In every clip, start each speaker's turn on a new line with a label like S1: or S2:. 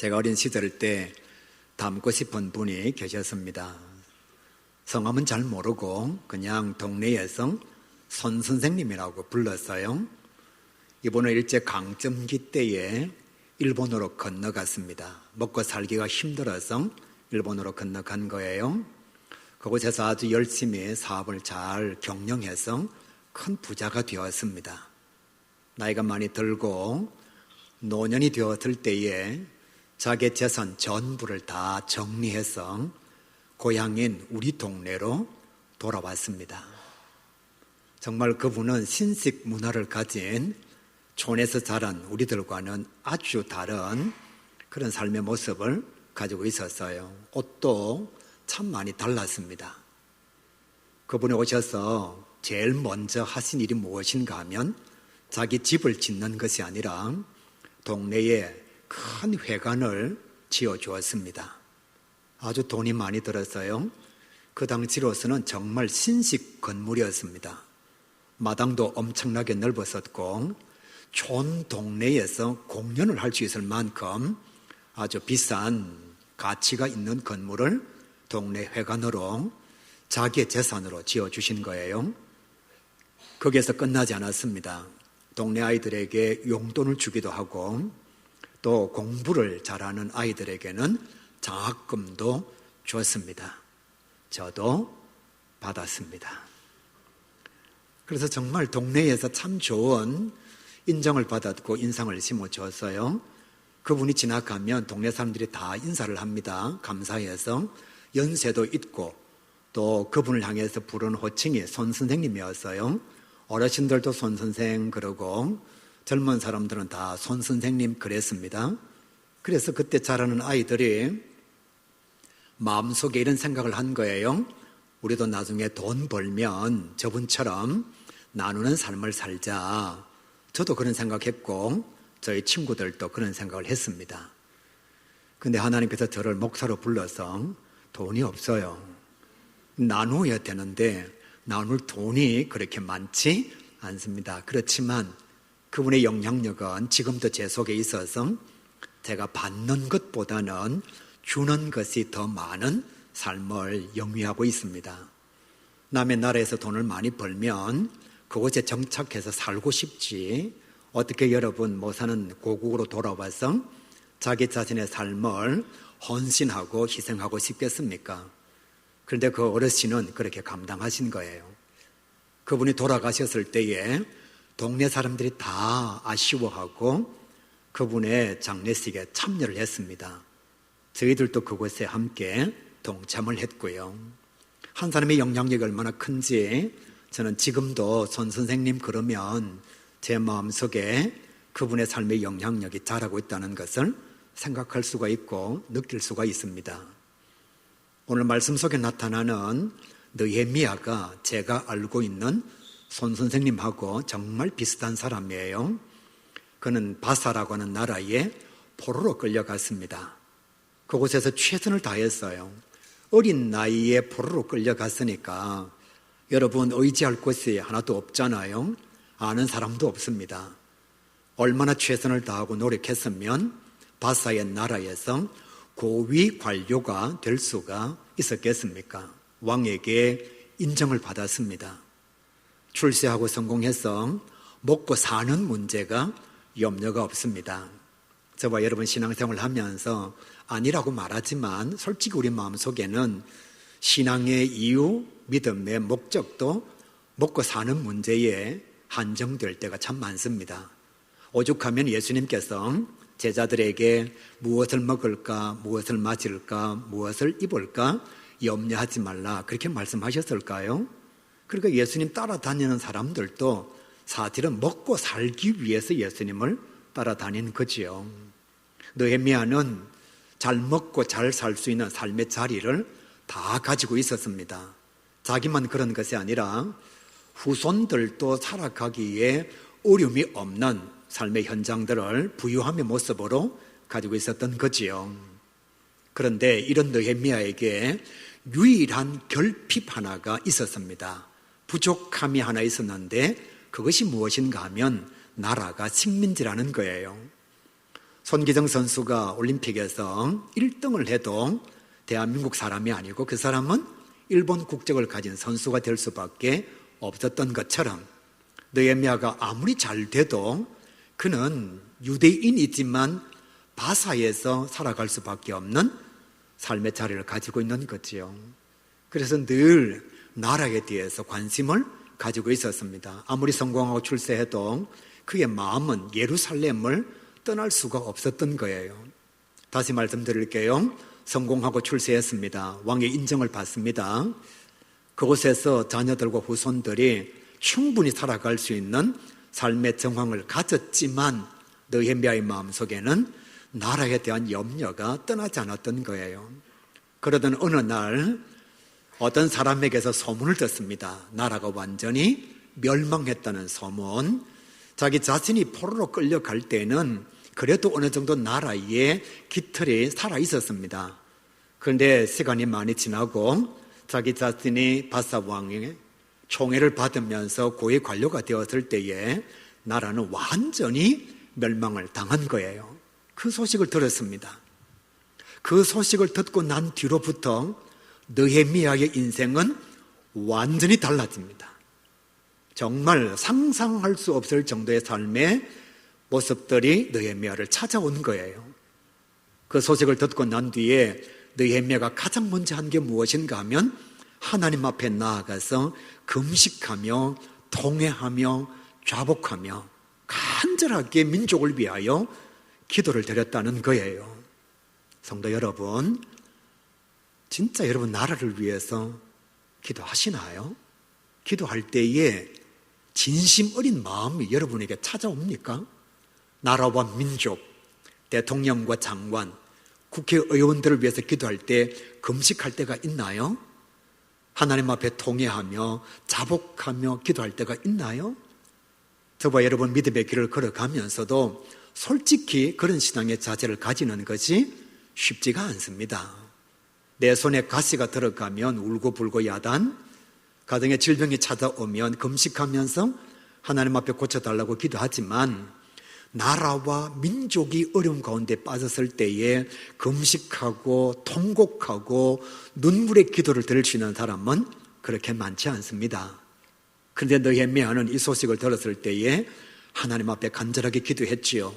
S1: 제가 어린 시절 때 닮고 싶은 분이 계셨습니다. 성함은 잘 모르고 그냥 동네에서 손 선생님이라고 불렀어요. 이분은 일제 강점기 때에 일본으로 건너갔습니다. 먹고 살기가 힘들어서 일본으로 건너간 거예요. 그곳에서 아주 열심히 사업을 잘 경영해서 큰 부자가 되었습니다. 나이가 많이 들고 노년이 되었을 때에 자기 재산 전부를 다 정리해서 고향인 우리 동네로 돌아왔습니다. 정말 그분은 신식 문화를 가진 촌에서 자란 우리들과는 아주 다른 그런 삶의 모습을 가지고 있었어요. 옷도 참 많이 달랐습니다. 그분이 오셔서 제일 먼저 하신 일이 무엇인가 하면 자기 집을 짓는 것이 아니라 동네에 큰 회관을 지어주었습니다. 아주 돈이 많이 들었어요. 그 당시로서는 정말 신식 건물이었습니다. 마당도 엄청나게 넓었었고 촌 동네에서 공연을 할 수 있을 만큼 아주 비싼 가치가 있는 건물을 동네 회관으로 자기의 재산으로 지어주신 거예요. 거기에서 끝나지 않았습니다. 동네 아이들에게 용돈을 주기도 하고 또 공부를 잘하는 아이들에게는 장학금도 줬습니다. 저도 받았습니다. 그래서 정말 동네에서 참 좋은 인정을 받았고 인상을 심어줬어요. 그분이 지나가면 동네 사람들이 다 인사를 합니다. 감사해서 연세도 있고 또 그분을 향해서 부르는 호칭이 손 선생님이었어요. 어르신들도 손 선생 그러고 젊은 사람들은 다 손 선생님 그랬습니다. 그래서 그때 자라는 아이들이 마음속에 이런 생각을 한 거예요. 우리도 나중에 돈 벌면 저분처럼 나누는 삶을 살자. 저도 그런 생각했고 저희 친구들도 그런 생각을 했습니다. 근데 하나님께서 저를 목사로 불러서 돈이 없어요. 나누어야 되는데 나눌 돈이 그렇게 많지 않습니다. 그렇지만 그분의 영향력은 지금도 제 속에 있어서 제가 받는 것보다는 주는 것이 더 많은 삶을 영위하고 있습니다. 남의 나라에서 돈을 많이 벌면 그곳에 정착해서 살고 싶지 어떻게 여러분 못 사는 고국으로 돌아와서 자기 자신의 삶을 헌신하고 희생하고 싶겠습니까? 그런데 그 어르신은 그렇게 감당하신 거예요. 그분이 돌아가셨을 때에 동네 사람들이 다 아쉬워하고 그분의 장례식에 참여를 했습니다. 저희들도 그곳에 함께 동참을 했고요. 한 사람의 영향력이 얼마나 큰지 저는 지금도 손 선생님 그러면 제 마음속에 그분의 삶의 영향력이 자라고 있다는 것을 생각할 수가 있고 느낄 수가 있습니다. 오늘 말씀 속에 나타나는 느헤미야가 제가 알고 있는 손 선생님하고 정말 비슷한 사람이에요. 그는 바사라고 하는 나라에 포로로 끌려갔습니다. 그곳에서 최선을 다했어요. 어린 나이에 포로로 끌려갔으니까 여러분 의지할 곳이 하나도 없잖아요. 아는 사람도 없습니다. 얼마나 최선을 다하고 노력했으면 바사의 나라에서 고위 관료가 될 수가 있었겠습니까? 왕에게 인정을 받았습니다. 출세하고 성공해서 먹고 사는 문제가 염려가 없습니다. 저와 여러분 신앙생활을 하면서 아니라고 말하지만 솔직히 우리 마음속에는 신앙의 이유, 믿음의 목적도 먹고 사는 문제에 한정될 때가 참 많습니다. 오죽하면 예수님께서 제자들에게 무엇을 먹을까, 무엇을 마실까, 무엇을 입을까 염려하지 말라 그렇게 말씀하셨을까요? 그러니까 예수님 따라다니는 사람들도 사실은 먹고 살기 위해서 예수님을 따라다니는 거지요. 느헤미야는 잘 먹고 잘 살 수 있는 삶의 자리를 다 가지고 있었습니다. 자기만 그런 것이 아니라 후손들도 살아가기에 어려움이 없는 삶의 현장들을 부유함의 모습으로 가지고 있었던 거지요. 그런데 이런 느헤미야에게 유일한 결핍 하나가 있었습니다. 부족함이 하나 있었는데 그것이 무엇인가 하면 나라가 식민지라는 거예요. 손기정 선수가 올림픽에서 1등을 해도 대한민국 사람이 아니고 그 사람은 일본 국적을 가진 선수가 될 수밖에 없었던 것처럼 느헤미야가 아무리 잘 돼도 그는 유대인이지만 바사에서 살아갈 수밖에 없는 삶의 자리를 가지고 있는 거지요. 그래서 늘 나라에 대해서 관심을 가지고 있었습니다. 아무리 성공하고 출세해도 그의 마음은 예루살렘을 떠날 수가 없었던 거예요. 다시 말씀드릴게요. 성공하고 출세했습니다. 왕의 인정을 받습니다. 그곳에서 자녀들과 후손들이 충분히 살아갈 수 있는 삶의 정황을 가졌지만 느헤미야의 마음속에는 나라에 대한 염려가 떠나지 않았던 거예요. 그러던 어느 날 어떤 사람에게서 소문을 듣습니다. 나라가 완전히 멸망했다는 소문. 자기 자신이 포로로 끌려갈 때는 그래도 어느 정도 나라의 깃털이 살아 있었습니다. 그런데 시간이 많이 지나고 자기 자신이 바사 왕의 총애를 받으면서 고위 관료가 되었을 때에 나라는 완전히 멸망을 당한 거예요. 그 소식을 들었습니다. 그 소식을 듣고 난 뒤로부터 느헤미야의 인생은 완전히 달라집니다. 정말 상상할 수 없을 정도의 삶의 모습들이 느헤미야를 찾아온 거예요. 그 소식을 듣고 난 뒤에 느헤미야가 가장 먼저 한 게 무엇인가 하면 하나님 앞에 나아가서 금식하며 통회하며 자복하며 간절하게 민족을 위하여 기도를 드렸다는 거예요. 성도 여러분, 진짜 여러분 나라를 위해서 기도하시나요? 기도할 때에 진심 어린 마음이 여러분에게 찾아옵니까? 나라와 민족, 대통령과 장관, 국회의원들을 위해서 기도할 때 금식할 때가 있나요? 하나님 앞에 통회하며 자복하며 기도할 때가 있나요? 저와 여러분 믿음의 길을 걸어가면서도 솔직히 그런 신앙의 자세를 가지는 것이 쉽지가 않습니다. 내 손에 가시가 들어가면 울고불고 야단, 가정에 질병이 찾아오면 금식하면서 하나님 앞에 고쳐달라고 기도하지만 나라와 민족이 어려움 가운데 빠졌을 때에 금식하고 통곡하고 눈물의 기도를 드릴 수 있는 사람은 그렇게 많지 않습니다. 그런데 느헤미야는 이 소식을 들었을 때에 하나님 앞에 간절하게 기도했지요.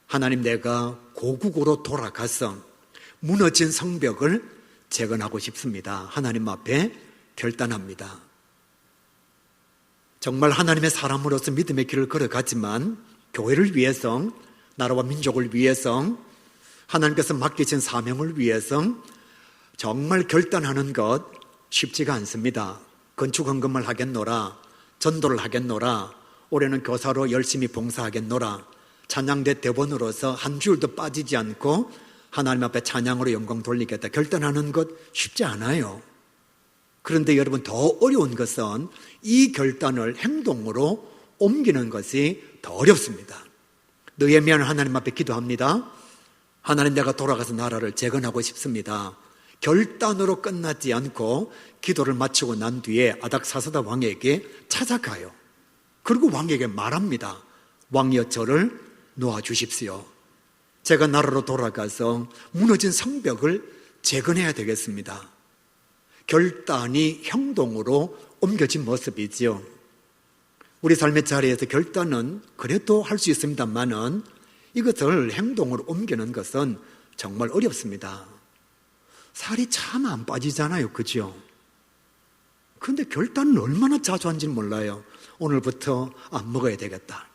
S1: 하나님, 내가 고국으로 돌아가서 무너진 성벽을 재건하고 싶습니다. 하나님 앞에 결단합니다. 정말 하나님의 사람으로서 믿음의 길을 걸어가지만 교회를 위해서, 나라와 민족을 위해서, 하나님께서 맡기신 사명을 위해서 정말 결단하는 것 쉽지가 않습니다. 건축 헌금을 하겠노라, 전도를 하겠노라, 올해는 교사로 열심히 봉사하겠노라, 찬양대 대본으로서 한 주일도 빠지지 않고 하나님 앞에 찬양으로 영광 돌리겠다 결단하는 것 쉽지 않아요. 그런데 여러분, 더 어려운 것은 이 결단을 행동으로 옮기는 것이 더 어렵습니다. 느헤미야는 하나님 앞에 기도합니다. 하나님, 내가 돌아가서 나라를 재건하고 싶습니다. 결단으로 끝나지 않고 기도를 마치고 난 뒤에 아닥사스다 왕에게 찾아가요. 그리고 왕에게 말합니다. 왕이여, 저를 놓아주십시오. 제가 나라로 돌아가서 무너진 성벽을 재건해야 되겠습니다. 결단이 행동으로 옮겨진 모습이지요. 우리 삶의 자리에서 결단은 그래도 할 수 있습니다만은 이것을 행동으로 옮기는 것은 정말 어렵습니다. 살이 참 안 빠지잖아요, 그죠? 그런데 결단은 얼마나 자주 한지는 몰라요. 오늘부터 안 먹어야 되겠다.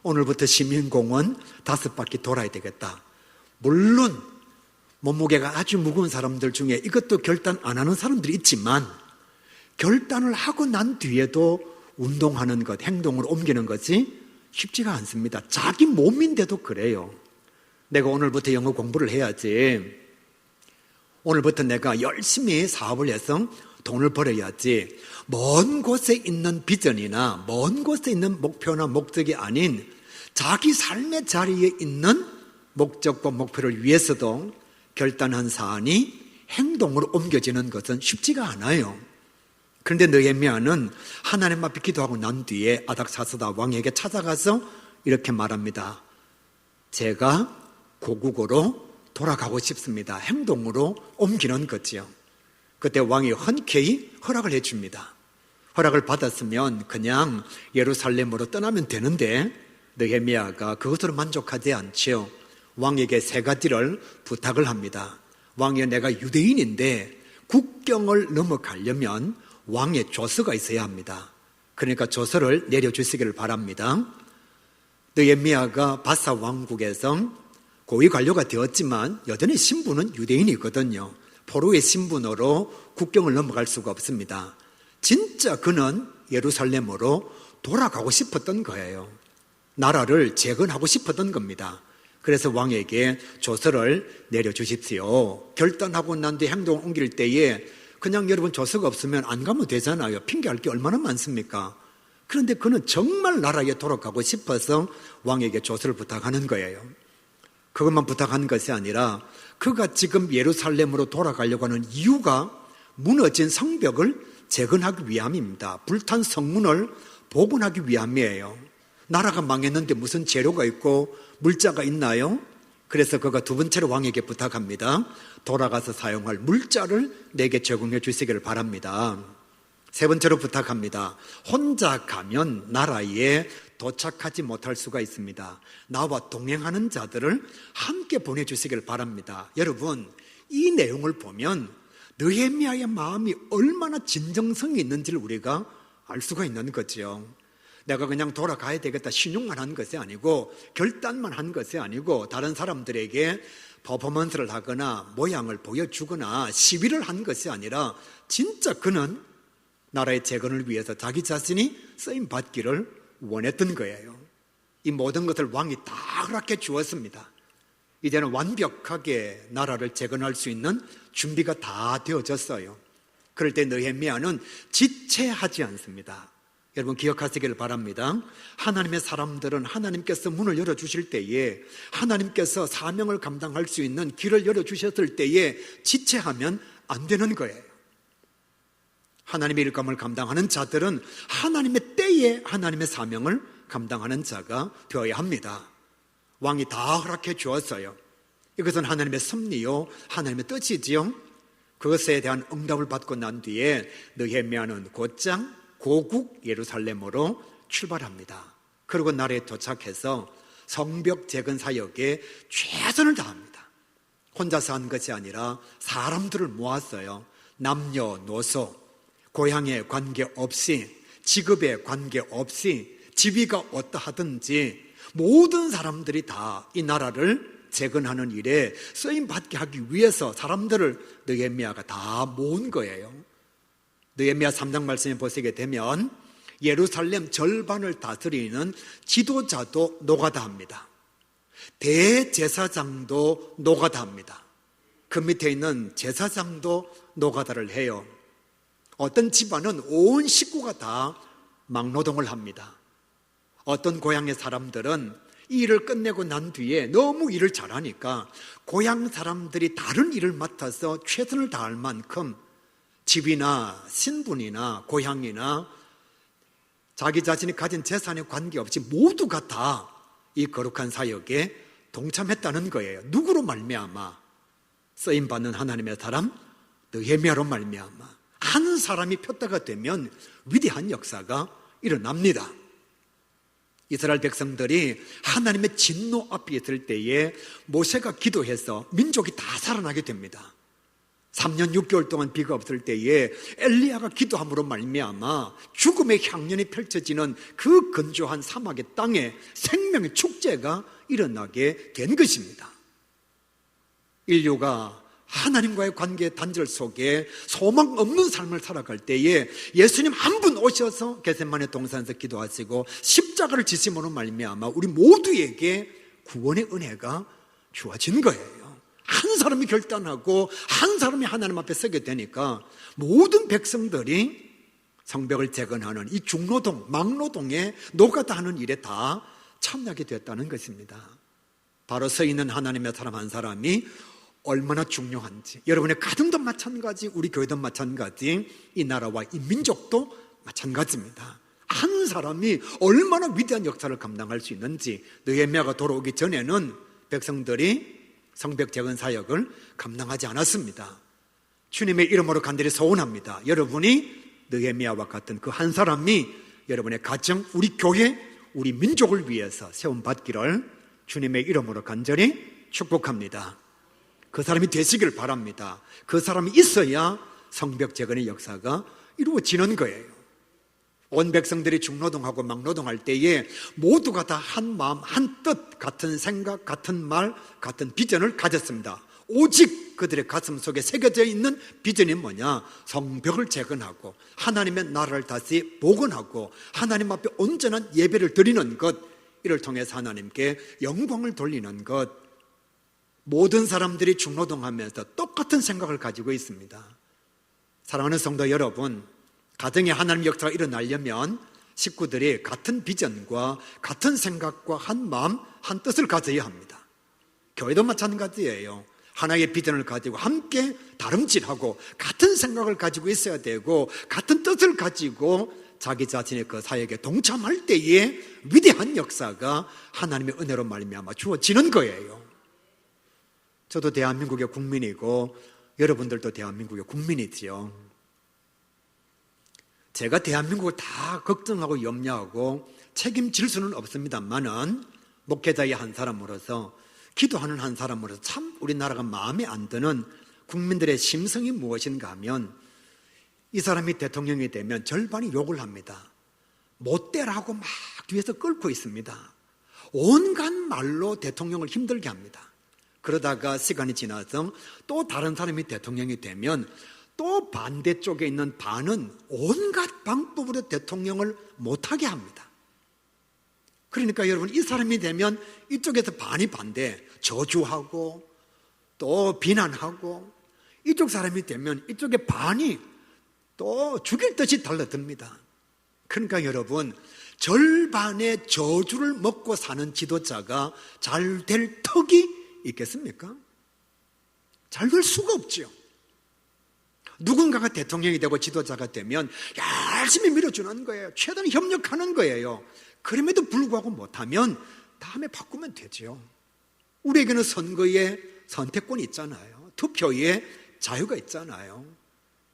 S1: 오늘부터 시민공원 5바퀴 돌아야 되겠다. 물론 몸무게가 아주 무거운 사람들 중에 이것도 결단 안 하는 사람들이 있지만 결단을 하고 난 뒤에도 운동하는 것, 행동을 옮기는 것이 쉽지가 않습니다. 자기 몸인데도 그래요. 내가 오늘부터 영어 공부를 해야지. 오늘부터 내가 열심히 사업을 해서 돈을 벌어야지. 먼 곳에 있는 비전이나 먼 곳에 있는 목표나 목적이 아닌 자기 삶의 자리에 있는 목적과 목표를 위해서도 결단한 사안이 행동으로 옮겨지는 것은 쉽지가 않아요. 그런데 느헤미야는 하나님 앞에 기도하고 난 뒤에 아닥사스다 왕에게 찾아가서 이렇게 말합니다. 제가 고국으로 돌아가고 싶습니다. 행동으로 옮기는 거지요. 그때 왕이 흔쾌히 허락을 해줍니다. 허락을 받았으면 그냥 예루살렘으로 떠나면 되는데 느헤미야가 그것으로 만족하지 않지요. 왕에게 세 가지를 부탁을 합니다. 왕이여, 내가 유대인인데 국경을 넘어가려면 왕의 조서가 있어야 합니다. 그러니까 조서를 내려주시기를 바랍니다. 느헤미야가 바사 왕국에서 고위 관료가 되었지만 여전히 신분은 유대인이거든요. 포로의 신분으로 국경을 넘어갈 수가 없습니다. 진짜 그는 예루살렘으로 돌아가고 싶었던 거예요. 나라를 재건하고 싶었던 겁니다. 그래서 왕에게 조서를 내려주십시오. 결단하고 난 뒤 행동을 옮길 때에 그냥 여러분 조서가 없으면 안 가면 되잖아요. 핑계할 게 얼마나 많습니까? 그런데 그는 정말 나라에 돌아가고 싶어서 왕에게 조서를 부탁하는 거예요. 그것만 부탁한 것이 아니라 그가 지금 예루살렘으로 돌아가려고 하는 이유가 무너진 성벽을 재건하기 위함입니다. 불탄 성문을 복원하기 위함이에요. 나라가 망했는데 무슨 재료가 있고 물자가 있나요? 그래서 그가 두 번째로 왕에게 부탁합니다. 돌아가서 사용할 물자를 내게 제공해 주시기를 바랍니다. 세 번째로 부탁합니다. 혼자 가면 나라에 도착하지 못할 수가 있습니다. 나와 동행하는 자들을 함께 보내주시기를 바랍니다. 여러분, 이 내용을 보면 느헤미야의 마음이 얼마나 진정성이 있는지를 우리가 알 수가 있는 거죠. 내가 그냥 돌아가야 되겠다 신용만 한 것이 아니고 결단만 한 것이 아니고 다른 사람들에게 퍼포먼스를 하거나 모양을 보여주거나 시위를 한 것이 아니라 진짜 그는 나라의 재건을 위해서 자기 자신이 쓰임받기를 원했던 거예요. 이 모든 것을 왕이 다 허락해 주었습니다. 이제는 완벽하게 나라를 재건할 수 있는 준비가 다 되어졌어요. 그럴 때 느헤미야는 지체하지 않습니다. 여러분 기억하시기를 바랍니다. 하나님의 사람들은 하나님께서 문을 열어주실 때에 하나님께서 사명을 감당할 수 있는 길을 열어주셨을 때에 지체하면 안 되는 거예요. 하나님의 일감을 감당하는 자들은 하나님의 때에 하나님의 사명을 감당하는 자가 되어야 합니다. 왕이 다 허락해 주었어요. 이것은 하나님의 섭리요 하나님의 뜻이지요. 그것에 대한 응답을 받고 난 뒤에 느헤미야는 곧장 고국 예루살렘으로 출발합니다. 그리고 나라에 도착해서 성벽 재건 사역에 최선을 다합니다. 혼자서 한 것이 아니라 사람들을 모았어요. 남녀노소, 고향에 관계없이, 직업에 관계없이, 지위가 어떠하든지 모든 사람들이 다 이 나라를 재건하는 일에 쓰임받게 하기 위해서 사람들을 느헤미야가 다 모은 거예요. 느헤미야 3장 말씀에 보시게 되면 예루살렘 절반을 다스리는 지도자도 노가다합니다. 대제사장도 노가다합니다. 그 밑에 있는 제사장도 노가다를 해요. 어떤 집안은 온 식구가 다 막노동을 합니다. 어떤 고향의 사람들은 이 일을 끝내고 난 뒤에 너무 일을 잘하니까 고향 사람들이 다른 일을 맡아서 최선을 다할 만큼 집이나 신분이나 고향이나 자기 자신이 가진 재산에 관계없이 모두가 다 이 거룩한 사역에 동참했다는 거예요. 누구로 말미암아? 쓰임받는 하나님의 사람 느헤미야로 말미암아. 한 사람이 표대가 되면 위대한 역사가 일어납니다. 이스라엘 백성들이 하나님의 진노 앞에 있을 때에 모세가 기도해서 민족이 다 살아나게 됩니다. 3년 6개월 동안 비가 없을 때에 엘리야가 기도함으로 말미암아 죽음의 향연이 펼쳐지는 그 건조한 사막의 땅에 생명의 축제가 일어나게 된 것입니다. 인류가 하나님과의 관계의 단절 속에 소망 없는 삶을 살아갈 때에 예수님 한 분 오셔서 겟세마네 동산에서 기도하시고 십자가를 지심으로 말미암아 우리 모두에게 구원의 은혜가 주어진 거예요. 한 사람이 결단하고 한 사람이 하나님 앞에 서게 되니까 모든 백성들이 성벽을 재건하는 이 중노동, 막노동에 노가다 하는 일에 다 참여하게 됐다는 것입니다. 바로 서 있는 하나님의 사람 한 사람이 얼마나 중요한지, 여러분의 가정도 마찬가지, 우리 교회도 마찬가지, 이 나라와 이 민족도 마찬가지입니다. 한 사람이 얼마나 위대한 역사를 감당할 수 있는지, 느헤미야가 돌아오기 전에는 백성들이 성벽 재건 사역을 감당하지 않았습니다. 주님의 이름으로 간절히 소원합니다. 여러분이 느헤미야와 같은 그 한 사람이 여러분의 가정, 우리 교회, 우리 민족을 위해서 세움받기를 주님의 이름으로 간절히 축복합니다. 그 사람이 되시길 바랍니다. 그 사람이 있어야 성벽 재건의 역사가 이루어지는 거예요. 온 백성들이 중노동하고 막노동할 때에 모두가 다 한 마음, 한 뜻, 같은 생각, 같은 말, 같은 비전을 가졌습니다. 오직 그들의 가슴 속에 새겨져 있는 비전이 뭐냐? 성벽을 재건하고 하나님의 나라를 다시 복원하고 하나님 앞에 온전한 예배를 드리는 것, 이를 통해서 하나님께 영광을 돌리는 것. 모든 사람들이 중노동하면서 똑같은 생각을 가지고 있습니다. 사랑하는 성도 여러분, 가정에 하나님 역사가 일어나려면 식구들이 같은 비전과 같은 생각과 한 마음, 한 뜻을 가져야 합니다. 교회도 마찬가지예요. 하나의 비전을 가지고 함께 다름질하고 같은 생각을 가지고 있어야 되고 같은 뜻을 가지고 자기 자신의 그 사역에 동참할 때에 위대한 역사가 하나님의 은혜로 말미암아 주어지는 거예요. 저도 대한민국의 국민이고 여러분들도 대한민국의 국민이지요. 제가 대한민국을 다 걱정하고 염려하고 책임질 수는 없습니다만은 목회자의 한 사람으로서, 기도하는 한 사람으로서 참 우리나라가 마음에 안 드는 국민들의 심성이 무엇인가 하면, 이 사람이 대통령이 되면 절반이 욕을 합니다. 못되라고 막 뒤에서 끌고 있습니다. 온갖 말로 대통령을 힘들게 합니다. 그러다가 시간이 지나서 또 다른 사람이 대통령이 되면 또 반대쪽에 있는 반은 온갖 방법으로 대통령을 못하게 합니다. 그러니까 여러분, 이 사람이 되면 이쪽에서 반이 반대, 저주하고 또 비난하고, 이쪽 사람이 되면 이쪽에 반이 또 죽일 듯이 달라듭니다. 그러니까 여러분, 절반의 저주를 먹고 사는 지도자가 잘 될 턱이 있겠습니까? 잘 될 수가 없죠. 누군가가 대통령이 되고 지도자가 되면 열심히 밀어주는 거예요. 최대한 협력하는 거예요. 그럼에도 불구하고 못하면 다음에 바꾸면 되죠. 우리에게는 선거에 선택권이 있잖아요. 투표에 자유가 있잖아요.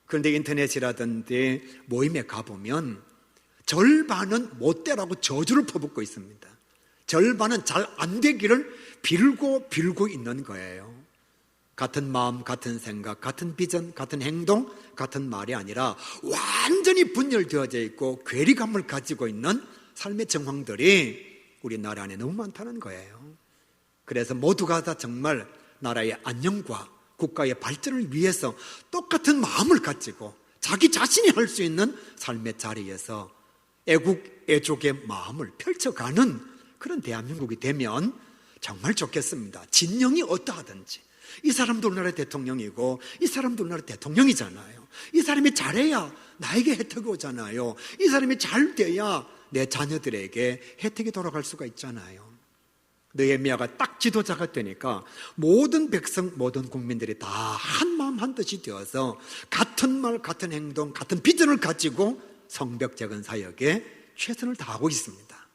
S1: 그런데 인터넷이라든지 모임에 가보면 절반은 못되라고 저주를 퍼붓고 있습니다. 절반은 잘 안 되기를 빌고 있는 거예요. 같은 마음, 같은 생각, 같은 비전, 같은 행동, 같은 말이 아니라 완전히 분열되어져 있고 괴리감을 가지고 있는 삶의 정황들이 우리나라 안에 너무 많다는 거예요. 그래서 모두가 다 정말 나라의 안녕과 국가의 발전을 위해서 똑같은 마음을 가지고 자기 자신이 할 수 있는 삶의 자리에서 애국, 애족의 마음을 펼쳐가는 그런 대한민국이 되면 정말 좋겠습니다. 진영이 어떠하든지, 이 사람도 우리나라 대통령이고 이 사람도 우리나라 대통령이잖아요. 이 사람이 잘해야 나에게 혜택이 오잖아요. 이 사람이 잘 돼야 내 자녀들에게 혜택이 돌아갈 수가 있잖아요. 느헤미야가 딱 지도자가 되니까 모든 백성, 모든 국민들이 다 한마음 한뜻이 되어서 같은 말, 같은 행동, 같은 비전을 가지고 성벽 재건 사역에 최선을 다하고 있습니다.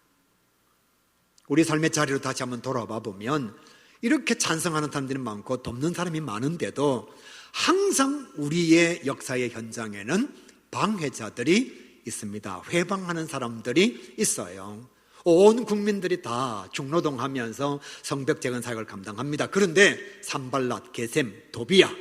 S1: 우리 삶의 자리로 다시 한번 돌아와 보면 이렇게 찬성하는 사람들이 많고 돕는 사람이 많은데도 항상 우리의 역사의 현장에는 방해자들이 있습니다. 회방하는 사람들이 있어요. 온 국민들이 다 중노동하면서 성벽 재건 사역을 감당합니다. 그런데 산발랏, 게셈, 도비야,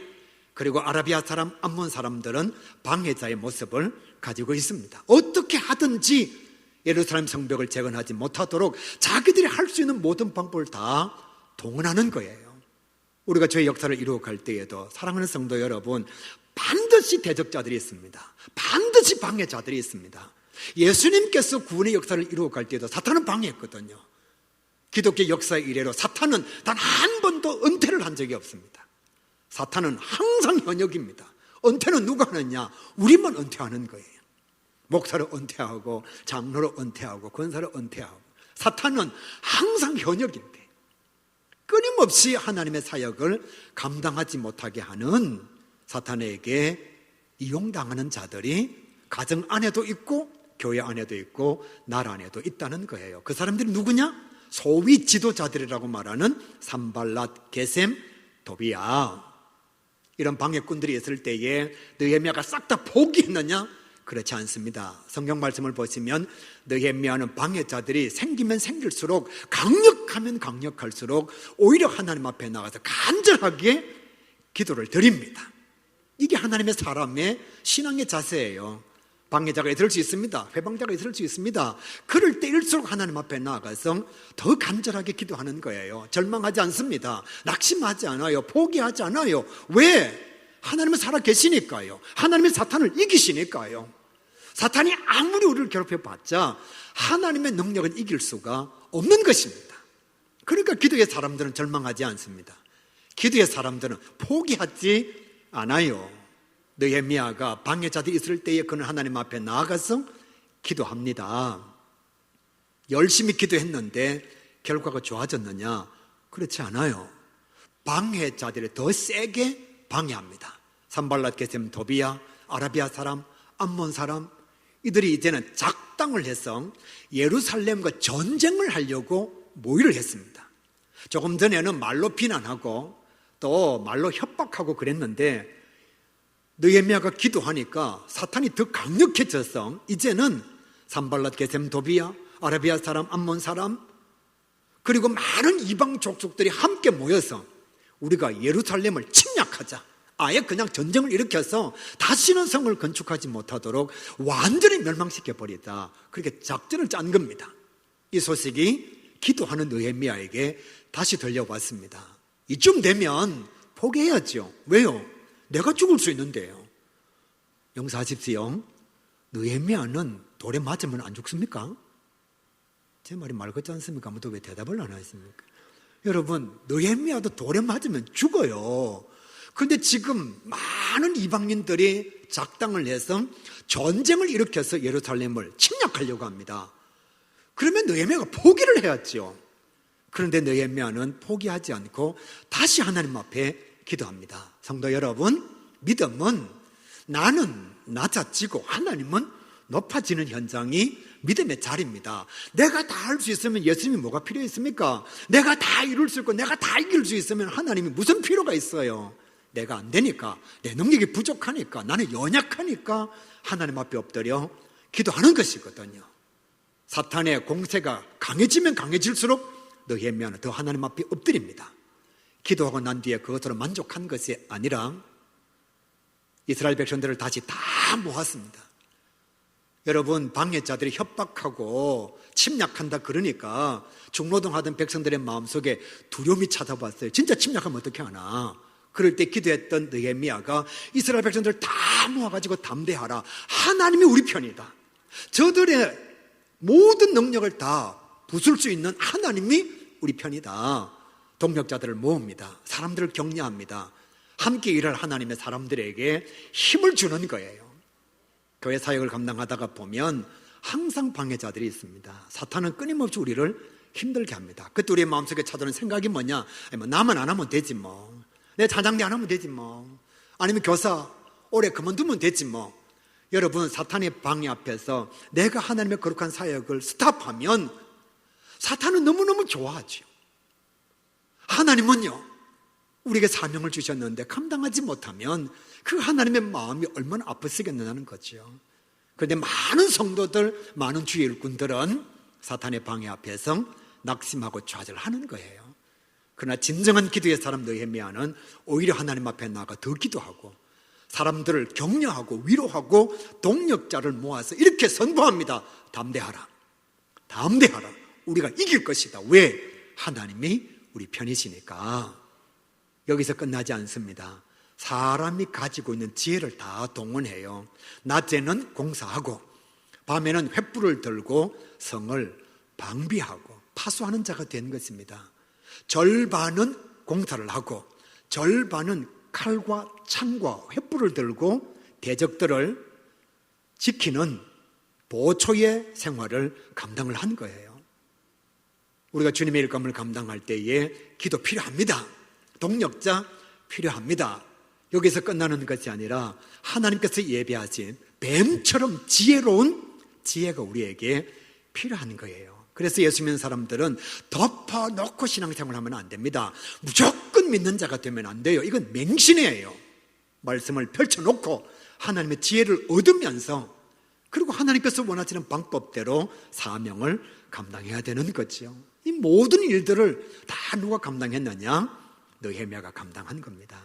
S1: 그리고 아라비아 사람, 암몬 사람들은 방해자의 모습을 가지고 있습니다. 어떻게 하든지 예루살렘 성벽을 재건하지 못하도록 자기들이 할 수 있는 모든 방법을 다 동원하는 거예요. 우리가 저희 역사를 이루어갈 때에도 사랑하는 성도 여러분, 반드시 대적자들이 있습니다. 반드시 방해자들이 있습니다. 예수님께서 구원의 역사를 이루어갈 때에도 사탄은 방해했거든요. 기독교 역사의 이래로 사탄은 단 한 번도 은퇴를 한 적이 없습니다. 사탄은 항상 현역입니다. 은퇴는 누가 하느냐? 우리만 은퇴하는 거예요. 목사를 은퇴하고 장로를 은퇴하고 권사를 은퇴하고, 사탄은 항상 현역인데 끊임없이 하나님의 사역을 감당하지 못하게 하는 사탄에게 이용당하는 자들이 가정 안에도 있고 교회 안에도 있고 나라 안에도 있다는 거예요. 그 사람들이 누구냐? 소위 지도자들이라고 말하는 산발랏, 게셈, 도비야, 이런 방해꾼들이 있을 때에 느헤미야가 싹 다 포기했느냐? 그렇지 않습니다. 성경 말씀을 보시면 느헤미야는 방해자들이 생기면 생길수록, 강력하면 강력할수록 오히려 하나님 앞에 나가서 간절하게 기도를 드립니다. 이게 하나님의 사람의 신앙의 자세예요. 방해자가 있을 수 있습니다. 회방자가 있을 수 있습니다. 그럴 때일수록 하나님 앞에 나아가서 더 간절하게 기도하는 거예요. 절망하지 않습니다. 낙심하지 않아요. 포기하지 않아요. 왜? 하나님은 살아계시니까요. 하나님이 사탄을 이기시니까요. 사탄이 아무리 우리를 괴롭혀봤자 하나님의 능력은 이길 수가 없는 것입니다. 그러니까 기도의 사람들은 절망하지 않습니다. 기도의 사람들은 포기하지 않아요. 느헤미야가 방해자들이 있을 때에 그는 하나님 앞에 나아가서 기도합니다. 열심히 기도했는데 결과가 좋아졌느냐? 그렇지 않아요. 방해자들이 더 세게 방해합니다. 산발랏, 게셈, 도비야, 아라비아 사람, 암몬 사람, 이들이 이제는 작당을 해서 예루살렘과 전쟁을 하려고 모의를 했습니다. 조금 전에는 말로 비난하고 또 말로 협박하고 그랬는데 느헤미야가 기도하니까 사탄이 더 강력해져서 이제는 산발랏, 게셈, 도비야, 아라비아 사람, 암몬 사람, 그리고 많은 이방 족속들이 함께 모여서 우리가 예루살렘을 침략하자, 아예 그냥 전쟁을 일으켜서 다시는 성을 건축하지 못하도록 완전히 멸망시켜버리자, 그렇게 작전을 짠 겁니다. 이 소식이 기도하는 느헤미야에게 다시 들려왔습니다. 이쯤 되면 포기해야죠. 왜요? 내가 죽을 수 있는데요. 용서하십시오. 느헤미야는 돌에 맞으면 안 죽습니까? 제 말이 말 같지 않습니까? 아무도 왜 대답을 안 하십니까? 여러분, 느헤미야도 돌에 맞으면 죽어요. 그런데 지금 많은 이방인들이 작당을 해서 전쟁을 일으켜서 예루살렘을 침략하려고 합니다. 그러면 느헤미야가 포기를 해야죠. 그런데 느헤미야는 포기하지 않고 다시 하나님 앞에 기도합니다. 성도 여러분, 믿음은 나는 낮아지고 하나님은 높아지는 현장이 믿음의 자리입니다. 내가 다 할 수 있으면 예수님이 뭐가 필요했습니까? 내가 다 이룰 수 있고 내가 다 이길 수 있으면 하나님이 무슨 필요가 있어요? 내가 안 되니까, 내 능력이 부족하니까, 나는 연약하니까 하나님 앞에 엎드려 기도하는 것이거든요. 사탄의 공세가 강해지면 강해질수록 느헤미야는 더 하나님 앞에 엎드립니다. 기도하고 난 뒤에 그것으로 만족한 것이 아니라 이스라엘 백성들을 다시 다 모았습니다. 여러분, 방해자들이 협박하고 침략한다 그러니까 중노동하던 백성들의 마음속에 두려움이 찾아왔어요. 진짜 침략하면 어떻게 하나? 그럴 때 기도했던 느헤미야가 이스라엘 백성들을 다 모아가지고 담대하라. 하나님이 우리 편이다. 저들의 모든 능력을 다 부술 수 있는 하나님이 우리 편이다. 동력자들을 모읍니다. 사람들을 격려합니다. 함께 일할 하나님의 사람들에게 힘을 주는 거예요. 교회 사역을 감당하다가 보면 항상 방해자들이 있습니다. 사탄은 끊임없이 우리를 힘들게 합니다. 그때 우리의 마음속에 찾아오는 생각이 뭐냐? 나만 안 하면 되지 뭐. 내 차장대 안 하면 되지 뭐. 아니면 교사 올해 그만두면 되지 뭐. 여러분, 사탄의 방해 앞에서 내가 하나님의 거룩한 사역을 스탑하면 사탄은 너무너무 좋아하죠. 하나님은요, 우리에게 사명을 주셨는데 감당하지 못하면 그 하나님의 마음이 얼마나 아프시겠느냐는 거죠. 그런데 많은 성도들, 많은 주의 일꾼들은 사탄의 방해 앞에서 낙심하고 좌절하는 거예요. 그러나 진정한 기도의 사람 느헤미야는 오히려 하나님 앞에 나가 더 기도하고 사람들을 격려하고 위로하고 동력자를 모아서 이렇게 선포합니다. 담대하라. 담대하라. 우리가 이길 것이다. 왜? 하나님이 우리 편이시니까. 여기서 끝나지 않습니다. 사람이 가지고 있는 지혜를 다 동원해요. 낮에는 공사하고 밤에는 횃불을 들고 성을 방비하고 파수하는 자가 된 것입니다. 절반은 공사를 하고 절반은 칼과 창과 횃불을 들고 대적들을 지키는 보초의 생활을 감당을 한 거예요. 우리가 주님의 일감을 감당할 때에 기도 필요합니다. 동력자 필요합니다. 여기서 끝나는 것이 아니라 하나님께서 예배하신 뱀처럼 지혜로운 지혜가 우리에게 필요한 거예요. 그래서 예수 믿는 사람들은 덮어놓고 신앙생활을 하면 안 됩니다. 무조건 아무것도 믿는 자가 되면 안 돼요. 이건 맹신이에요. 말씀을 펼쳐놓고 하나님의 지혜를 얻으면서 그리고 하나님께서 원하시는 방법대로 사명을 감당해야 되는 거죠. 이 모든 일들을 다 누가 감당했느냐? 느헤미야가 감당한 겁니다.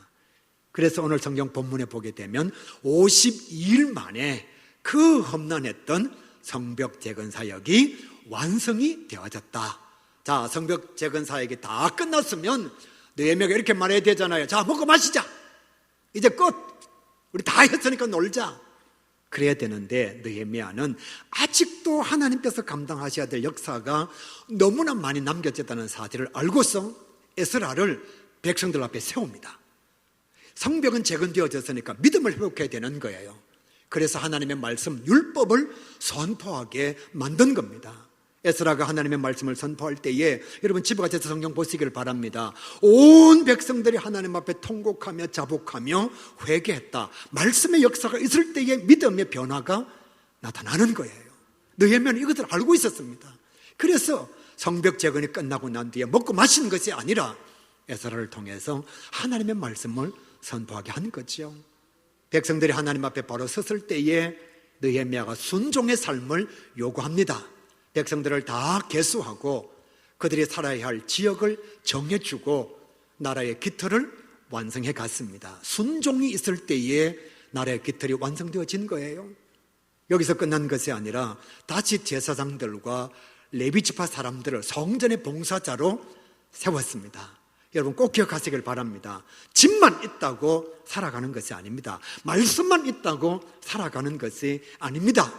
S1: 그래서 오늘 성경 본문에 보게 되면 52일 만에 그 험난했던 성벽 재건 사역이 완성이 되어졌다. 자, 성벽 재건 사역이 다 끝났으면 느헤미야가 이렇게 말해야 되잖아요. 자, 먹고 마시자. 이제 끝. 우리 다 했으니까 놀자. 그래야 되는데 느헤미야는 아직도 하나님께서 감당하셔야 될 역사가 너무나 많이 남겨졌다는 사실을 알고서 에스라를 백성들 앞에 세웁니다. 성벽은 재건되어졌으니까 믿음을 회복해야 되는 거예요. 그래서 하나님의 말씀, 율법을 선포하게 만든 겁니다. 에스라가 하나님의 말씀을 선포할 때에 여러분 집에 가셔서 성경 보시기를 바랍니다. 온 백성들이 하나님 앞에 통곡하며 자복하며 회개했다. 말씀의 역사가 있을 때에 믿음의 변화가 나타나는 거예요. 느헤미야는 이것을 알고 있었습니다. 그래서 성벽 재건이 끝나고 난 뒤에 먹고 마시는 것이 아니라 에스라를 통해서 하나님의 말씀을 선포하게 한 거죠. 백성들이 하나님 앞에 바로 섰을 때에 느헤미야가 순종의 삶을 요구합니다. 백성들을 다 계수하고 그들이 살아야 할 지역을 정해주고 나라의 기틀을 완성해 갔습니다. 순종이 있을 때에 나라의 기틀이 완성되어진 거예요. 여기서 끝난 것이 아니라 다시 제사장들과 레위지파 사람들을 성전의 봉사자로 세웠습니다. 여러분 꼭 기억하시길 바랍니다. 집만 있다고 살아가는 것이 아닙니다. 말씀만 있다고 살아가는 것이 아닙니다.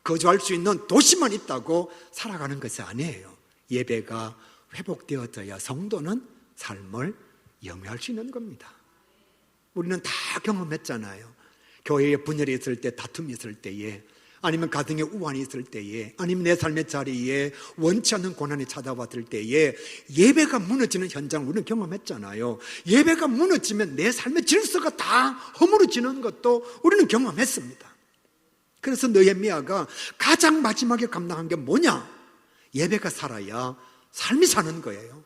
S1: 거주할 수 있는 도시만 있다고 살아가는 것이 아니에요. 예배가 회복되어져야 성도는 삶을 영위할 수 있는 겁니다. 우리는 다 경험했잖아요. 교회에 분열이 있을 때, 다툼이 있을 때에, 아니면 가정에 우환이 있을 때에, 아니면 내 삶의 자리에 원치 않는 고난이 찾아왔을 때에 예배가 무너지는 현장을 우리는 경험했잖아요. 예배가 무너지면 내 삶의 질서가 다 허물어지는 것도 우리는 경험했습니다. 그래서 느헤미야가 가장 마지막에 감당한 게 뭐냐? 예배가 살아야 삶이 사는 거예요.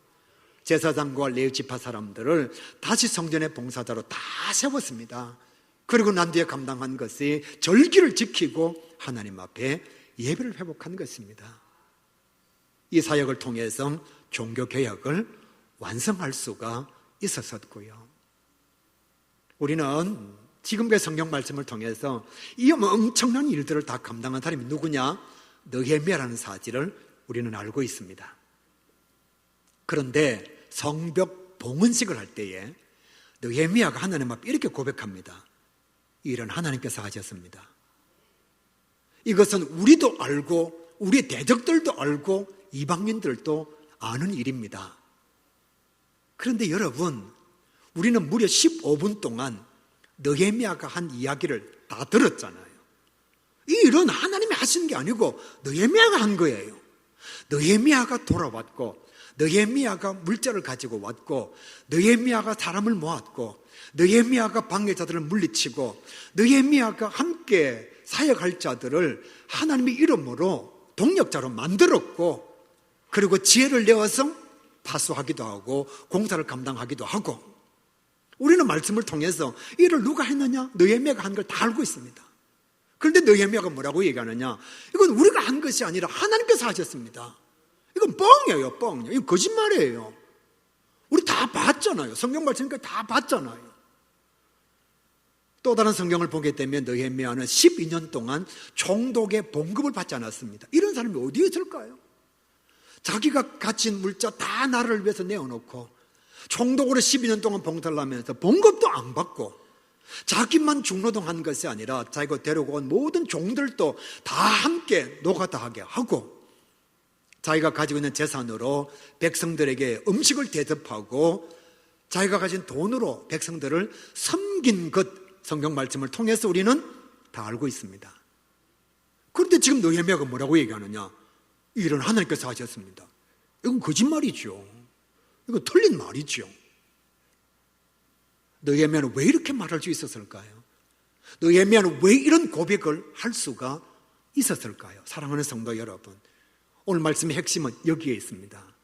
S1: 제사장과 레위지파 사람들을 다시 성전의 봉사자로 다 세웠습니다. 그리고 난 뒤에 감당한 것이 절기를 지키고 하나님 앞에 예배를 회복한 것입니다. 이 사역을 통해서 종교개혁을 완성할 수가 있었고요. 우리는 지금의 성경 말씀을 통해서 이 엄청난 일들을 다 감당한 사람이 누구냐? 느헤미야라는 사실을 우리는 알고 있습니다. 그런데 성벽 봉헌식을 할 때에 느헤미야가 하나님 앞에 이렇게 고백합니다. 이 일은 하나님께서 하셨습니다. 이것은 우리도 알고 우리 대적들도 알고 이방인들도 아는 일입니다. 그런데 여러분, 우리는 무려 15분 동안 느헤미야가 한 이야기를 다 들었잖아요. 이 일은 하나님이 하신 게 아니고 느헤미야가 한 거예요. 느헤미야가 돌아왔고, 느헤미야가 물자를 가지고 왔고, 느헤미야가 사람을 모았고, 느헤미야가 방해자들을 물리치고, 느헤미야가 함께 사역할 자들을 하나님의 이름으로 동력자로 만들었고, 그리고 지혜를 내어서 파수하기도 하고 공사를 감당하기도 하고, 우리는 말씀을 통해서 이를 누가 했느냐? 느헤미야가 한 걸 다 알고 있습니다. 그런데 느헤미야가 뭐라고 얘기하느냐? 이건 우리가 한 것이 아니라 하나님께서 하셨습니다. 이건 뻥이에요, 뻥. 이건 거짓말이에요. 우리 다 봤잖아요. 성경 말씀이니까 다 봤잖아요. 또 다른 성경을 보게 되면 느헤미야는 12년 동안 총독의 봉급을 받지 않았습니다. 이런 사람이 어디에 있을까요? 자기가 가진 물자 다 나라를 위해서 내어놓고 총독으로 12년 동안 봉사를 하면서 봉급도 안 받고 자기만 중노동한 것이 아니라 자기가 데리고 온 모든 종들도 다 함께 노가다하게 하고 자기가 가지고 있는 재산으로 백성들에게 음식을 대접하고 자기가 가진 돈으로 백성들을 섬긴 것, 성경 말씀을 통해서 우리는 다 알고 있습니다. 그런데 지금 느헤미야가 뭐라고 얘기하느냐? 이 일은 하나님께서 하셨습니다. 이건 거짓말이죠. 이거 틀린 말이죠. 느헤미야는 왜 이렇게 말할 수 있었을까요? 느헤미야는 왜 이런 고백을 할 수가 있었을까요? 사랑하는 성도 여러분, 오늘 말씀의 핵심은 여기에 있습니다.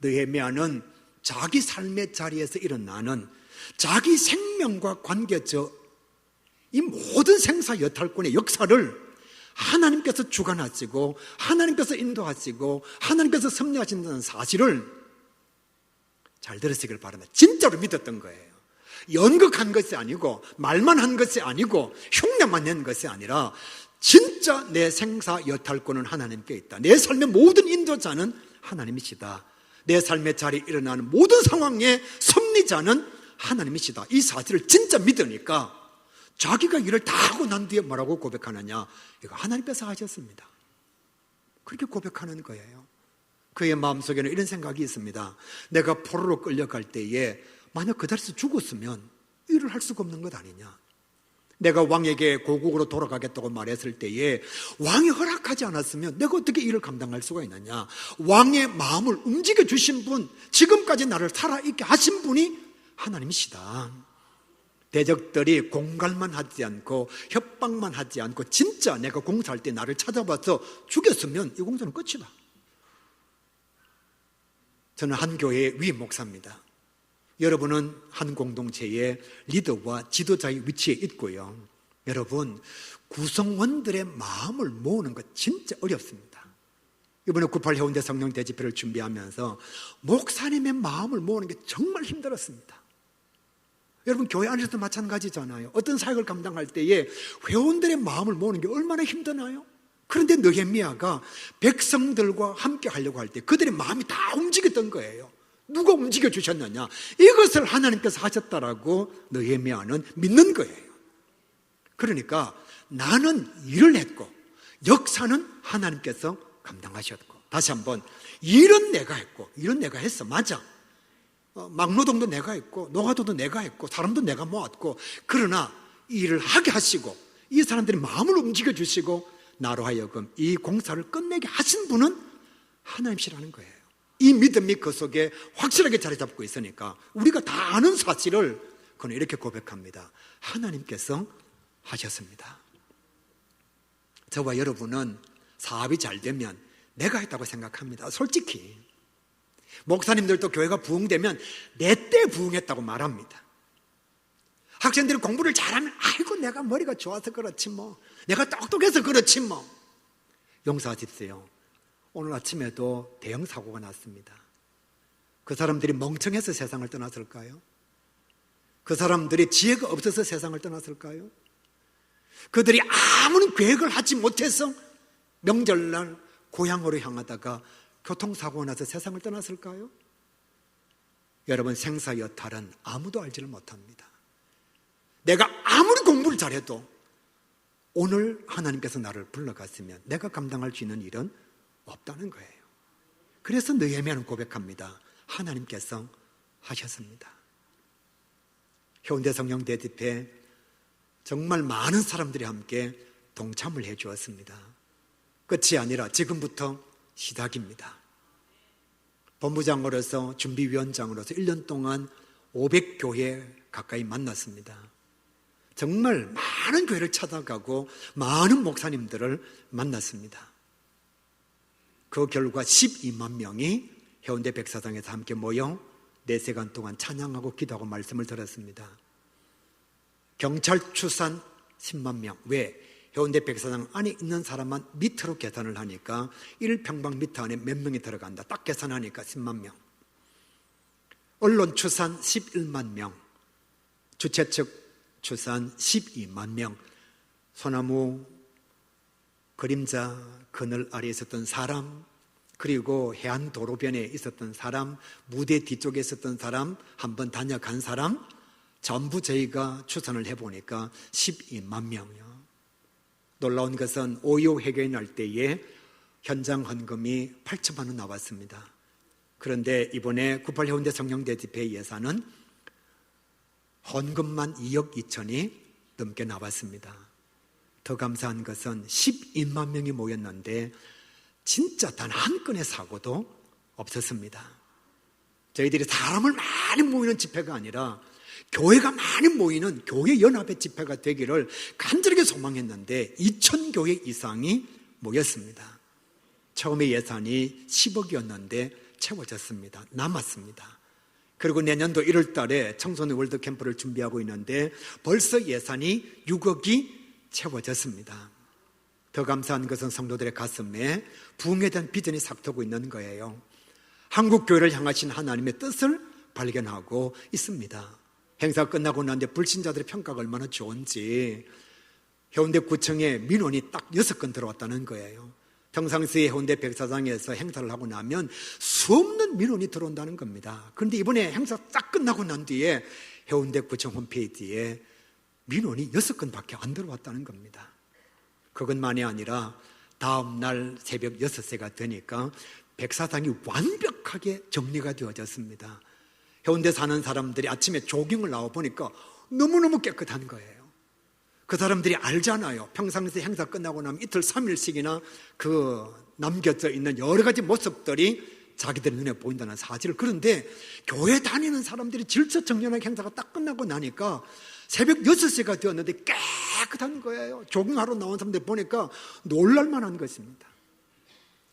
S1: 느헤미야는 자기 삶의 자리에서 일어나는 자기 생명과 관계적 이 모든 생사 여탈권의 역사를 하나님께서 주관하시고 하나님께서 인도하시고 하나님께서 섭리하신다는 사실을 잘 들으시길 바랍니다. 진짜로 믿었던 거예요. 연극한 것이 아니고 말만 한 것이 아니고 흉내만 낸 것이 아니라 진짜 내 생사 여탈권은 하나님께 있다. 내 삶의 모든 인도자는 하나님이시다. 내 삶의 자리에 일어나는 모든 상황의 섭리자는 하나님이시다. 이 사실을 진짜 믿으니까 자기가 일을 다 하고 난 뒤에 뭐라고 고백하느냐? 이거 하나님께서 하셨습니다. 그렇게 고백하는 거예요. 그의 마음속에는 이런 생각이 있습니다. 내가 포로로 끌려갈 때에 만약 그 자리에서 죽었으면 일을 할 수가 없는 것 아니냐? 내가 왕에게 고국으로 돌아가겠다고 말했을 때에 왕이 허락하지 않았으면 내가 어떻게 일을 감당할 수가 있느냐? 왕의 마음을 움직여 주신 분, 지금까지 나를 살아있게 하신 분이 하나님이시다. 대적들이 공갈만 하지 않고 협박만 하지 않고 진짜 내가 공사할 때 나를 찾아와서 죽였으면 이 공사는 끝이다. 저는 한 교회의 위임 목사입니다. 여러분은 한 공동체의 리더와 지도자의 위치에 있고요. 여러분, 구성원들의 마음을 모으는 것 진짜 어렵습니다. 이번에 98 해운대 성령 대집회를 준비하면서 목사님의 마음을 모으는 게 정말 힘들었습니다. 여러분, 교회 안에서도 마찬가지잖아요. 어떤 사역을 감당할 때에 회원들의 마음을 모으는 게 얼마나 힘드나요? 그런데 느헤미야가 백성들과 함께 하려고 할 때 그들의 마음이 다 움직였던 거예요. 누가 움직여 주셨느냐? 이것을 하나님께서 하셨다라고 느헤미야는 믿는 거예요. 그러니까 나는 일을 했고 역사는 하나님께서 감당하셨고, 다시 한번, 일은 내가 했고 일은 내가 했어. 맞아. 막노동도 내가 했고 노가도도 내가 했고 사람도 내가 모았고, 그러나 이 일을 하게 하시고 이 사람들이 마음을 움직여 주시고 나로 하여금 이 공사를 끝내게 하신 분은 하나님이시라는 거예요. 이 믿음이 그 속에 확실하게 자리 잡고 있으니까 우리가 다 아는 사실을 그는 이렇게 고백합니다. 하나님께서 하셨습니다. 저와 여러분은 사업이 잘 되면 내가 했다고 생각합니다. 솔직히 목사님들도 교회가 부흥되면 내 때 부흥했다고 말합니다. 학생들이 공부를 잘하면 아이고 내가 머리가 좋아서 그렇지 뭐, 내가 똑똑해서 그렇지 뭐. 용서하십시오. 오늘 아침에도 대형 사고가 났습니다. 그 사람들이 멍청해서 세상을 떠났을까요? 그 사람들이 지혜가 없어서 세상을 떠났을까요? 그들이 아무런 계획을 하지 못해서 명절날 고향으로 향하다가 교통사고가 나서 세상을 떠났을까요? 여러분, 생사여탈은 아무도 알지를 못합니다. 내가 아무리 공부를 잘해도 오늘 하나님께서 나를 불러갔으면 내가 감당할 수 있는 일은 없다는 거예요. 그래서 느헤미야는 고백합니다. 하나님께서 하셨습니다. 해운대 성령 대집회 정말 많은 사람들이 함께 동참을 해 주었습니다. 끝이 아니라 지금부터 시작입니다. 본부장으로서 준비위원장으로서 1년 동안 500교회 가까이 만났습니다. 정말 많은 교회를 찾아가고 많은 목사님들을 만났습니다. 그 결과 12만 명이 해운대 백사장에서 함께 모여 4시간 동안 찬양하고 기도하고 말씀을 들었습니다. 경찰 추산 10만 명. 왜? 해운대 백사장 안에 있는 사람만 미터로 계산을 하니까 1평방미터 안에 몇 명이 들어간다. 딱 계산하니까 10만 명. 언론 추산 11만 명. 주최 측 추산 12만 명. 소나무 그림자 그늘 아래에 있었던 사람, 그리고 해안 도로변에 있었던 사람, 무대 뒤쪽에 있었던 사람, 한번 다녀간 사람, 전부 저희가 추산을 해보니까 12만 명이요. 놀라운 것은 5.25 해결이 날 때에 현장 헌금이 8천만 원 나왔습니다. 그런데 이번에 98 해운대 성령대 집회 예산은 헌금만 2억 2천이 넘게 나왔습니다. 더 감사한 것은 12만 명이 모였는데 진짜 단 한 건의 사고도 없었습니다. 저희들이 사람을 많이 모이는 집회가 아니라 교회가 많이 모이는 교회 연합의 집회가 되기를 간절하게 소망했는데 2,000교회 이상이 모였습니다. 처음에 예산이 10억이었는데 채워졌습니다. 남았습니다. 그리고 내년도 1월 달에 청소년 월드캠프를 준비하고 있는데 벌써 예산이 6억이 채워졌습니다. 더 감사한 것은 성도들의 가슴에 부흥에 대한 비전이 싹트고 있는 거예요. 한국교회를 향하신 하나님의 뜻을 발견하고 있습니다. 행사 끝나고 난 뒤에 불신자들의 평가가 얼마나 좋은지 해운대구청에 민원이 딱 6건 들어왔다는 거예요. 평상시에 해운대 백사장에서 행사를 하고 나면 수없는 민원이 들어온다는 겁니다. 그런데 이번에 행사 딱 끝나고 난 뒤에 해운대구청 홈페이지에 민원이 6건밖에 안 들어왔다는 겁니다. 그것만이 아니라 다음 날 새벽 6시가 되니까 백사장이 완벽하게 정리가 되어졌습니다. 해운대 사는 사람들이 아침에 조깅을 나와 보니까 너무너무 깨끗한 거예요. 그 사람들이 알잖아요. 평상시에 행사 끝나고 나면 이틀 3일씩이나 그 남겨져 있는 여러 가지 모습들이 자기들 눈에 보인다는 사실을. 그런데 교회 다니는 사람들이 질서정연하게 행사가 딱 끝나고 나니까 새벽 6시가 되었는데 깨끗한 거예요. 조깅하러 나온 사람들 보니까 놀랄만한 것입니다.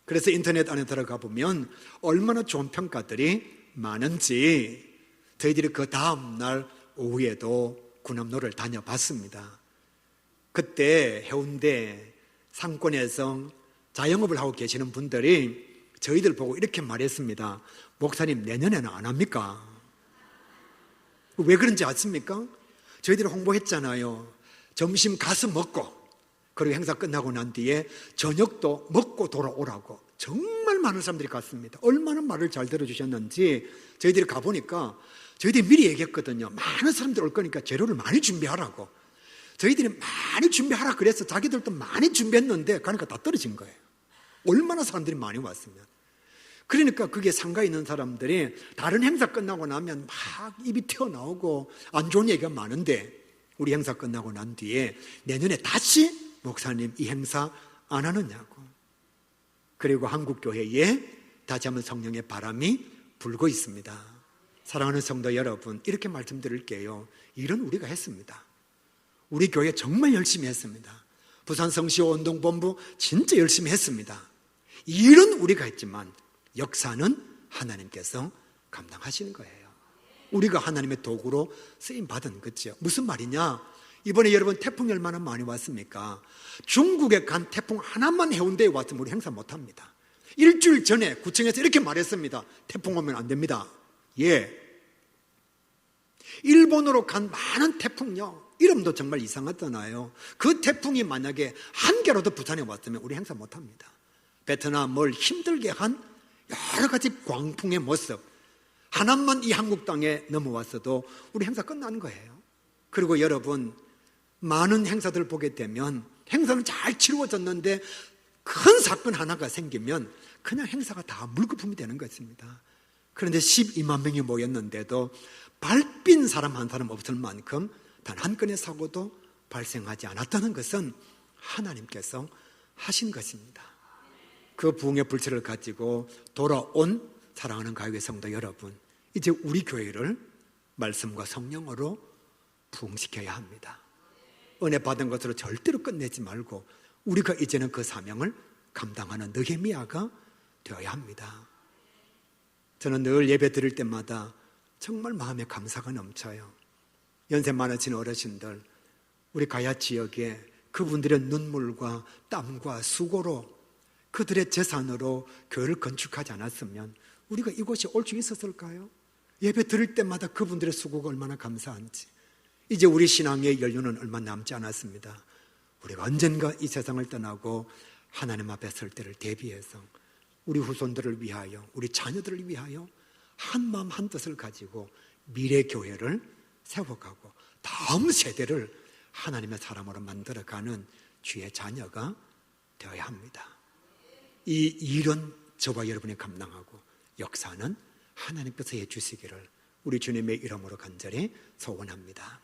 S1: 그래서 인터넷 안에 들어가 보면 얼마나 좋은 평가들이 많은지 저희들이 그 다음 날 오후에도 군함로를 다녀봤습니다. 그때 해운대 상권에서 자영업을 하고 계시는 분들이 저희들 보고 이렇게 말했습니다. 목사님, 내년에는 안 합니까? 왜 그런지 아십니까? 저희들이 홍보했잖아요. 점심 가서 먹고 그리고 행사 끝나고 난 뒤에 저녁도 먹고 돌아오라고. 정말 많은 사람들이 갔습니다. 얼마나 말을 잘 들어주셨는지 저희들이 가보니까 저희들이 미리 얘기했거든요. 많은 사람들이 올 거니까 재료를 많이 준비하라고. 저희들이 많이 준비하라 그래서 자기들도 많이 준비했는데 가니까 다 떨어진 거예요. 얼마나 사람들이 많이 왔으면. 그러니까 그게 상가에 있는 사람들이 다른 행사 끝나고 나면 막 입이 튀어나오고 안 좋은 얘기가 많은데 우리 행사 끝나고 난 뒤에 내년에 다시 목사님 이 행사 안 하느냐고. 그리고 한국교회에 다시 한번 성령의 바람이 불고 있습니다. 사랑하는 성도 여러분, 이렇게 말씀드릴게요. 일은 우리가 했습니다. 우리 교회 정말 열심히 했습니다. 부산 성시호 운동본부 진짜 열심히 했습니다. 일은 우리가 했지만 역사는 하나님께서 감당하시는 거예요. 우리가 하나님의 도구로 쓰임받은 거죠. 무슨 말이냐? 이번에 여러분 태풍이 얼마나 많이 왔습니까? 중국에 간 태풍 하나만 해운대에 왔으면 우리 행사 못합니다. 일주일 전에 구청에서 이렇게 말했습니다. 태풍 오면 안 됩니다. 예. 일본으로 간 많은 태풍요, 이름도 정말 이상하잖아요. 그 태풍이 만약에 한 개라도 부산에 왔으면 우리 행사 못합니다. 베트남을 힘들게 한 여러 가지 광풍의 모습 하나만 이 한국 땅에 넘어왔어도 우리 행사 끝나는 거예요. 그리고 여러분, 많은 행사들을 보게 되면 행사는 잘 치루어졌는데 큰 사건 하나가 생기면 그냥 행사가 다 물거품이 되는 것입니다. 그런데 12만 명이 모였는데도 발빈 사람 한 사람 없을 만큼 단 한 건의 사고도 발생하지 않았다는 것은 하나님께서 하신 것입니다. 그 부흥의 불씨를 가지고 돌아온 사랑하는 가요의 성도 여러분, 이제 우리 교회를 말씀과 성령으로 부흥시켜야 합니다. 은혜 받은 것으로 절대로 끝내지 말고 우리가 이제는 그 사명을 감당하는 느헤미야가 되어야 합니다. 저는 늘 예배 드릴 때마다 정말 마음에 감사가 넘쳐요. 연세 많으신 어르신들, 우리 가야 지역에 그분들의 눈물과 땀과 수고로 그들의 재산으로 교회를 건축하지 않았으면 우리가 이곳에 올 수 있었을까요? 예배 드릴 때마다 그분들의 수고가 얼마나 감사한지. 이제 우리 신앙의 연륜은 얼마 남지 않았습니다. 우리가 언젠가 이 세상을 떠나고 하나님 앞에 설 때를 대비해서 우리 후손들을 위하여, 우리 자녀들을 위하여 한 마음 한 뜻을 가지고 미래 교회를 세워가고 다음 세대를 하나님의 사람으로 만들어가는 주의 자녀가 되어야 합니다. 이 일은 저와 여러분이 감당하고 역사는 하나님께서 해주시기를 우리 주님의 이름으로 간절히 소원합니다.